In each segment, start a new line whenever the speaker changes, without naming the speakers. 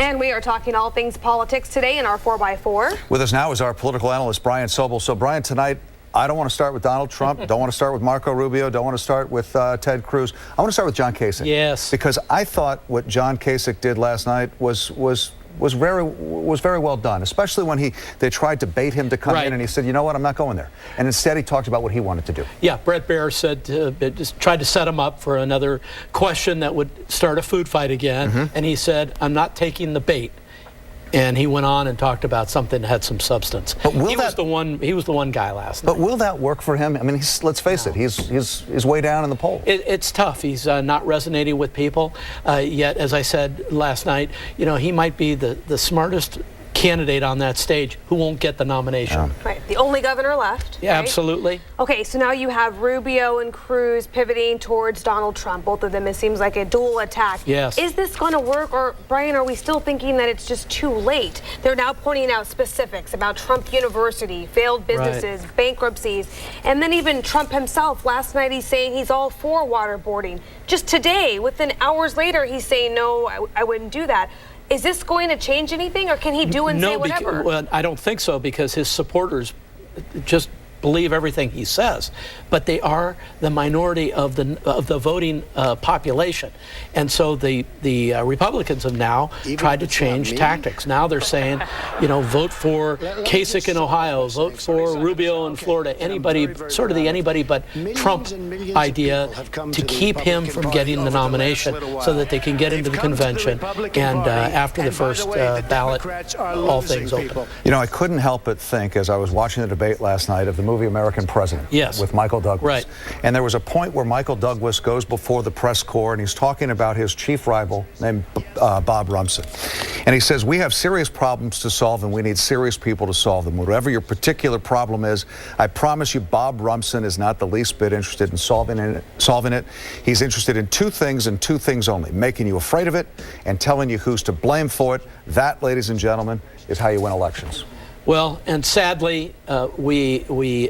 And we are talking all things politics today in our 4x4.
With us now is our political analyst, Brian Sobel. So, Brian, tonight, I don't want to start with Donald Trump, don't want to start with Marco Rubio, don't want to start with Ted Cruz. I want to start with John Kasich.
Yes.
Because I thought what John Kasich did last night was very well done, especially when they tried to bait him to come in, and he said, you know what, I'm not going there. And instead he talked about what he wanted to do.
Yeah, Brett Baer said, just tried to set him up for another question that would start a food fight again. And he said, I'm not taking the bait. And he went on and talked about something that had some substance. But he was the one guy last night.
But will that work for him? I mean, let's face it, he's way down in the poll.
It's tough. He's not resonating with people. Yet, as I said last night, you know, he might be the smartest candidate on that stage who won't get the nomination.
Yeah. Right, the only governor left.
Yeah,
right?
Absolutely.
Okay, so now you have Rubio and Cruz pivoting towards Donald Trump. Both of them, it seems like a dual attack.
Yes.
Is this going to work, or Brian, are we still thinking that it's just too late? They're now pointing out specifics about Trump University, failed businesses, bankruptcies, and then even Trump himself. Last night he's saying he's all for waterboarding. Just today, within hours later, he's saying, no, I wouldn't do that. Is this going to change anything, or can he do and say whatever?
Well, I don't think so, because his supporters just believe everything he says, but they are the minority of the voting population, and so the Republicans have now tried to change tactics. Now they're saying, you know, vote for Kasich in Ohio, vote for Rubio in Florida, anybody, sort of the anybody but Trump idea to keep him from getting the nomination, so that they can get into the convention, and after the first ballot, all things open.
You know, I couldn't help but think, as I was watching the debate last night, of the movie American President, with Michael Douglas.
Right.
And there was a point where Michael Douglas goes before the press corps, and he's talking about his chief rival named Bob Rumson. And he says, we have serious problems to solve, and we need serious people to solve them. Whatever your particular problem is, I promise you Bob Rumson is not the least bit interested in solving it. He's interested in two things, and two things only: making you afraid of it and telling you who's to blame for it. That, ladies and gentlemen, is how you win elections.
Well, and sadly, we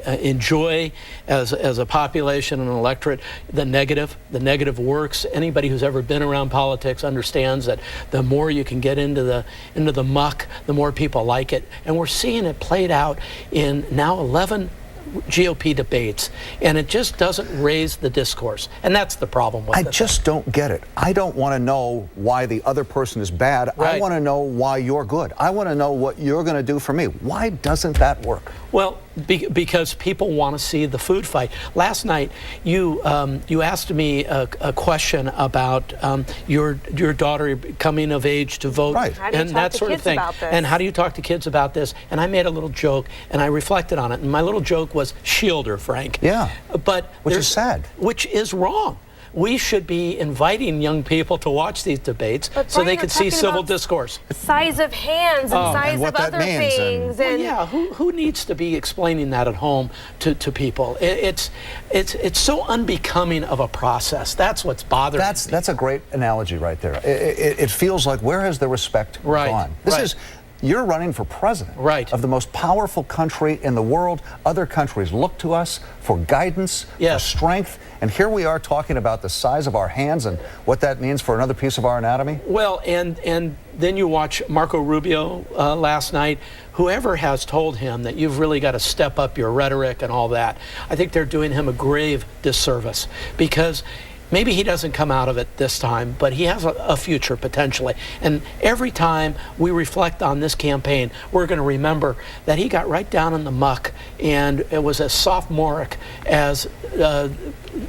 enjoy, as a population and an electorate, the negative. The negative works. Anybody who's ever been around politics understands that the more you can get into the muck, the more people like it. And we're seeing it played out in now 11 GOP debates, and it just doesn't raise the discourse, and that's the problem with it.
I just don't get it. I don't want to know why the other person is bad. I want to know why you're good. I want to know what you're going to do for me. Why doesn't that work? Well,
because people want to see the food fight. Last night, you asked me a question about your daughter coming of age to vote, and that sort of thing. And how do you talk to kids about this? And I made a little joke, and I reflected on it. And my little joke was, shield her, Frank.
Yeah.
But
which is sad.
Which is wrong. We should be inviting young people to watch these debates so they can see civil discourse.
Size of hands and size of other things.
Well, yeah, who needs to be explaining that at home to people? It's so unbecoming of a process. That's what's bothering me.
That's a great analogy right there. It feels like, where has the respect gone? You're running for president of the most powerful country in the world. Other countries look to us for guidance, for strength, and here we are talking about the size of our hands and what that means for another piece of our anatomy.
Well, and then you watch Marco Rubio last night. Whoever has told him that you've really got to step up your rhetoric and all that, I think they're doing him a grave disservice, because maybe he doesn't come out of it this time, but he has a future potentially. And every time we reflect on this campaign, we're going to remember that he got right down in the muck, and it was as sophomoric as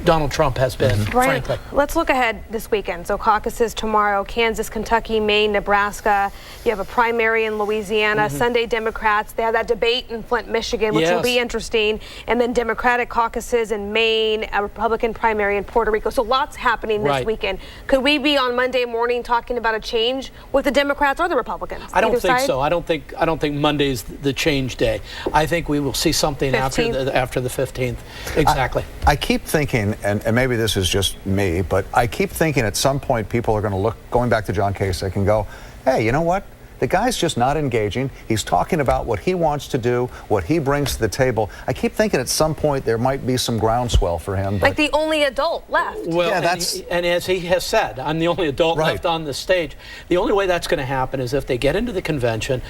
Donald Trump has been, frankly.
Let's look ahead this weekend. So caucuses tomorrow: Kansas, Kentucky, Maine, Nebraska. You have a primary in Louisiana. Sunday, Democrats. They have that debate in Flint, Michigan, which will be interesting. And then Democratic caucuses in Maine, a Republican primary in Puerto Rico. So lots happening this weekend. Could we be on Monday morning talking about a change with the Democrats or the Republicans?
I don't think so. I don't think Monday's the change day. I think we will see something after the 15th. Exactly.
I keep thinking, and maybe this is just me, but I keep thinking at some point people are going to look, going back to John Kasich, and go, hey, you know what? The guy's just not engaging. He's talking about what he wants to do, what he brings to the table. I keep thinking at some point there might be some groundswell for him.
Like the only adult left.
Well,
yeah,
and as he has said, I'm the only adult
right.
left on the stage. The only way that's going to happen is if they get into the convention,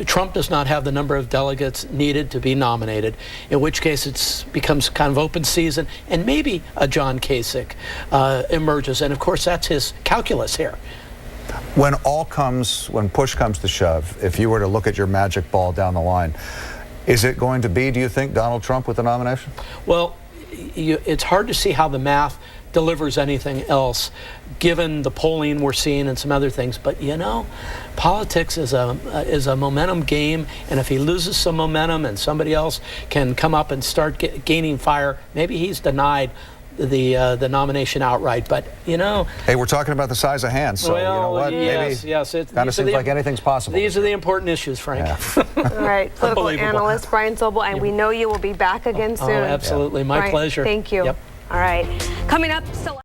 Trump does not have the number of delegates needed to be nominated, in which case it becomes kind of open season, and maybe a John Kasich emerges. And of course, that's his calculus here.
When push comes to shove, if you were to look at your magic ball down the line, is it going to be, do you think, Donald Trump with the nomination?
Well, it's hard to see how the math delivers anything else, given the polling we're seeing and some other things. But you know, politics is a momentum game, and if he loses some momentum and somebody else can come up and start gaining fire, maybe he's denied the nomination outright. But you know,
hey, we're talking about the size of hands, so
well,
you know what?
Yes,
maybe
yes.
It kind of seems like anything's possible.
These are the important issues, Frank.
Yeah.
All right, political analyst Brian Sobel, and we know you will be back again soon.
Oh, absolutely, my pleasure.
Thank you.
Yep.
All right, coming up.